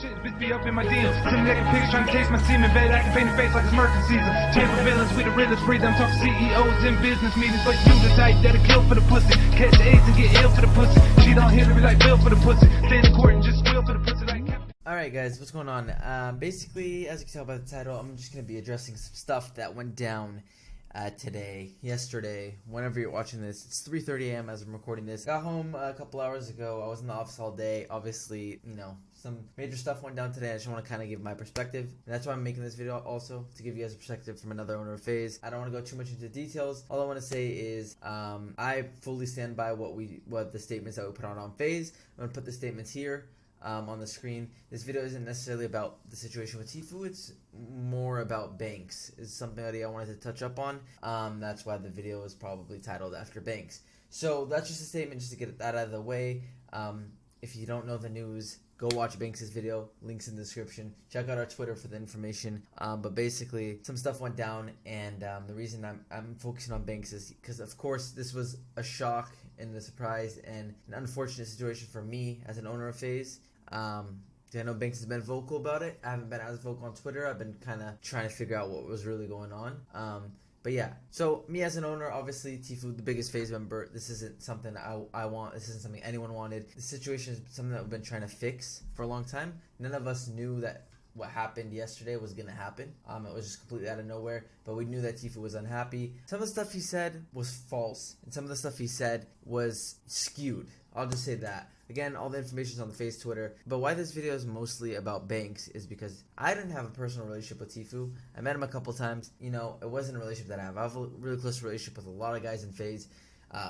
shit, bitch be up in my DMs. Sending naked pics, trying to taste my semen. Bet I can paint the face like it's murder season. Tampa villains, we the realest breed. I'm talking CEOs in business meetings. But you the type that'll kill for the pussy. Catch AIDS and get ill for the pussy. Cheat on Hillary like Bill for the pussy. Stay in court and just squeal for the pussy like Captain. Alright guys, what's going on? Basically, as you can tell by the title, I'm just going to be addressing some stuff that went down today, yesterday, whenever you're watching this. It's 3:30 a.m. as I'm recording this. Got home a couple hours ago. I was in the office all day. Obviously, you know, some major stuff went down today. I just want to kind of give my perspective. And that's why I'm making this video also, to give you guys a perspective from another owner of Faze. I don't want to go too much into details. All I want to say is I fully stand by what the statements that we put on Faze. I'm going to put the statements here. On the screen. This video isn't necessarily about the situation with Tfue, it's more about Banks. It's something that I wanted to touch up on. That's why the video is probably titled after Banks. So that's just a statement just to get that out of the way. If you don't know the news, go watch Banks' video, links in the description. Check out our Twitter for the information. But basically, some stuff went down, and the reason I'm focusing on Banks is because, of course, this was a shock and a surprise and an unfortunate situation for me as an owner of Faze. I know Banks has been vocal about it. I haven't been as vocal on Twitter. I've been kind of trying to figure out what was really going on. But yeah, so me as an owner, obviously Tfue, the biggest Faze member, this isn't something I want. This isn't something anyone wanted. The situation is something that we've been trying to fix for a long time. None of us knew that what happened yesterday was going to happen. It was just completely out of nowhere, but we knew that Tfue was unhappy. Some of the stuff he said was false, and some of the stuff he said was skewed. I'll just say that. Again, all the information is on the Faze Twitter. But why this video is mostly about Banks is because I didn't have a personal relationship with Tfue. I met him a couple times. You know, it wasn't a relationship that I have. I have a really close relationship with a lot of guys in Faze.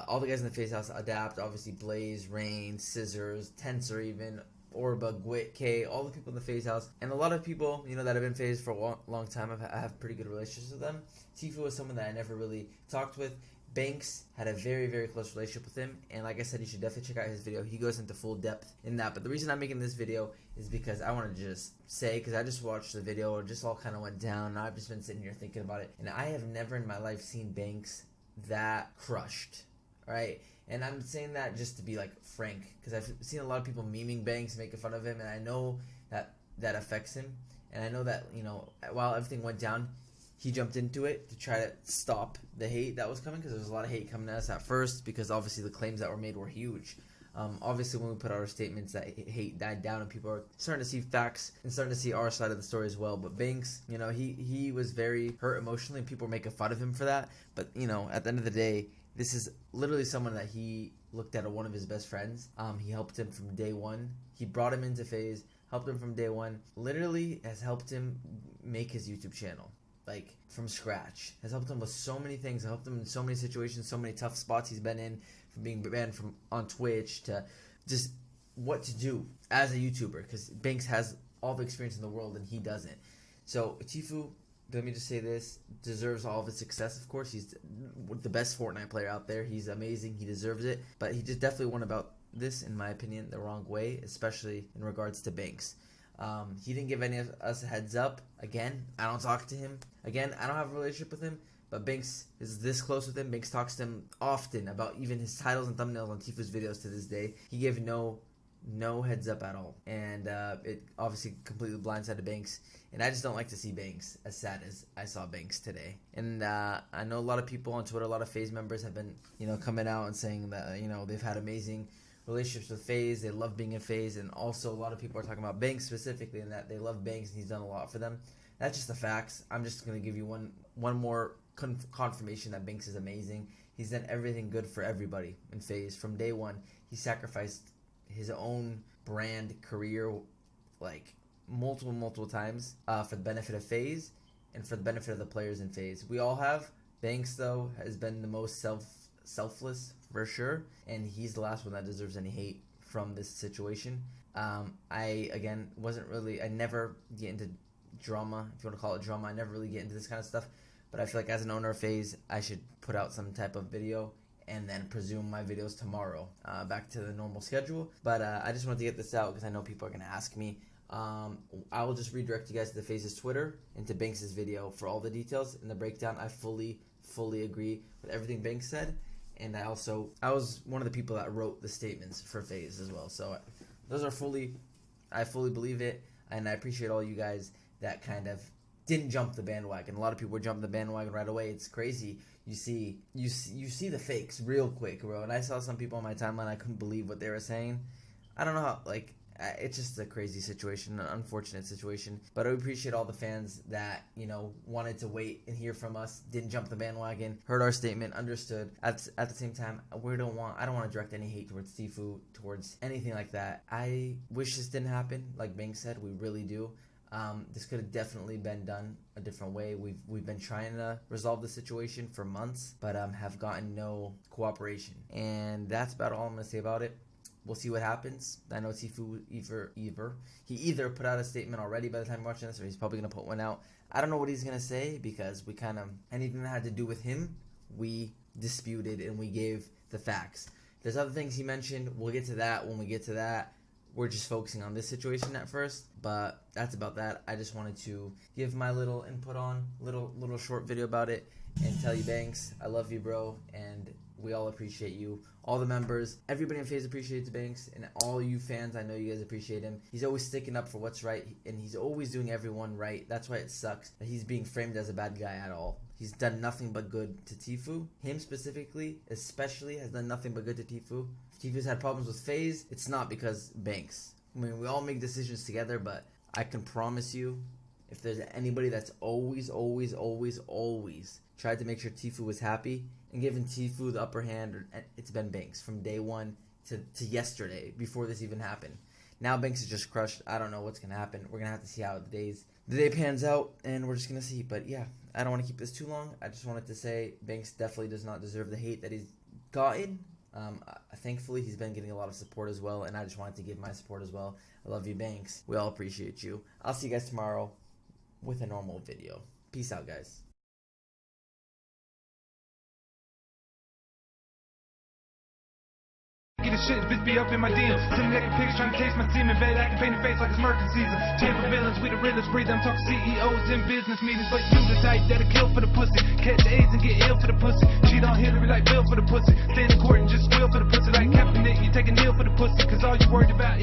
All the guys in the Faze house adapt. Obviously, Blaze, Rain, Scissors, Tensor even, Orba, Gwit, K, all the people in the Faze house. And a lot of people, you know, that have been Faze for a long time, I have pretty good relationships with them. Tfue was someone that I never really talked with. Banks had a very, very close relationship with him, and like I said, you should definitely check out his video. He goes into full depth in that. But the reason I'm making this video is because I want to just say, because I just watched the video, it just all kind of went down, and I've just been sitting here thinking about it, and I have never in my life seen Banks that crushed, right? And I'm saying that just to be like frank, because I've seen a lot of people memeing Banks, making fun of him, and I know that that affects him, and I know that, you know, while everything went down, he jumped into it to try to stop the hate that was coming, because there was a lot of hate coming at us at first, because obviously the claims that were made were huge. Obviously, when we put out our statements, that hate died down, and people are starting to see facts and starting to see our side of the story as well. But Banks, you know, he was very hurt emotionally, and people were making fun of him for that. But, you know, at the end of the day, this is literally someone that he looked at as one of his best friends. He helped him from day one. He brought him into Faze, helped him from day one, literally has helped him make his YouTube channel. Like, from scratch. Has helped him with so many things. Helped him in so many situations, so many tough spots he's been in, from being banned from on Twitch to just what to do as a YouTuber, because Banks has all the experience in the world and he doesn't. So Tfue, let me just say this, deserves all of his success. Of course, he's the best Fortnite player out there. He's amazing. He deserves it. But he just definitely went about this, in my opinion, the wrong way, especially in regards to Banks. He didn't give any of us a heads up. Again, I don't talk to him. Again, I don't have a relationship with him, but Banks is this close with him. Banks talks to him often about even his titles and thumbnails on Tfue's videos to this day. He gave no heads up at all, and it obviously completely blindsided Banks, and I just don't like to see Banks as sad as I saw Banks today. And I know a lot of people on Twitter, a lot of Faze members have been, you know, coming out and saying that, you know, they've had amazing relationships with Faze, they love being in Faze, and also a lot of people are talking about Banks specifically, and that they love Banks and he's done a lot for them. That's just the facts. I'm just going to give you one more confirmation that Banks is amazing. He's done everything good for everybody in Faze. From day one, he sacrificed his own brand, career, like multiple times for the benefit of Faze and for the benefit of the players in Faze. We all have. Banks, though, has been the most selfless for sure, and he's the last one that deserves any hate from this situation. I never get into drama, if you want to call it drama. I never really get into this kind of stuff, but I feel like as an owner of Faze, I should put out some type of video and then presume my videos tomorrow, back to the normal schedule. But I just wanted to get this out because I know people are going to ask me. I will just redirect you guys to the Faze's Twitter and to Banks' video for all the details and the breakdown. I fully agree with everything Banks said, and I was one of the people that wrote the statements for Faze as well. So those are I fully believe it. and I appreciate all you guys that kind of didn't jump the bandwagon. A lot of people were jumping the bandwagon right away. It's crazy. You see the fakes real quick, bro. And I saw some people on my timeline, I couldn't believe what they were saying. I don't know how, like, it's just a crazy situation, an unfortunate situation. But I appreciate all the fans that, you know, wanted to wait and hear from us, didn't jump the bandwagon, heard our statement, understood. At the same time, I don't want to direct any hate towards Tfue, towards anything like that. I wish this didn't happen. Like Banks said, we really do. This could have definitely been done a different way. We've been trying to resolve the situation for months, but have gotten no cooperation. And that's about all I'm gonna say about it. We'll see what happens. I know Tfue he either put out a statement already by the time you're watching this, or he's probably gonna put one out. I don't know what he's gonna say, because we kind of, anything that had to do with him, we disputed and we gave the facts. There's other things he mentioned. We'll get to that when we get to that. We're just focusing on this situation at first, but that's about that. I just wanted to give my little input on, little short video about it, and tell you, Banks, I love you, bro, and we all appreciate you. All the members, everybody in Faze appreciates Banks, and all you fans, I know you guys appreciate him. He's always sticking up for what's right, and he's always doing everyone right. That's why it sucks that he's being framed as a bad guy at all. He's done nothing but good to Tfue. Him specifically, especially, has done nothing but good to Tfue. If Tfue's had problems with Faze, it's not because Banks. I mean, we all make decisions together, but I can promise you, if there's anybody that's always tried to make sure Tfue was happy and giving Tfue the upper hand, it's been Banks from day one to yesterday, before this even happened. Now Banks is just crushed. I don't know what's going to happen. We're going to have to see how the day pans out, and we're just going to see. But yeah, I don't want to keep this too long. I just wanted to say Banks definitely does not deserve the hate that he's gotten. Thankfully, he's been getting a lot of support as well, and I just wanted to give my support as well. I love you, Banks. We all appreciate you. I'll see you guys tomorrow with a normal video. Peace out, guys. Get the shit, bitch be up in my DMs. Sending naked pics, trying to taste my semen. Vet acting, painting face like it's murder season. Tampa villains, we the realest breed. I'm talking CEOs in business meetings, but you the type that'll kill for the pussy. Catch AIDS and get ill for the pussy. Cheat on Hillary like Bill for the pussy. Stand in court and just squeal for the pussy. Like Kaepernick, you take a kneel for the pussy. Cause all you worried about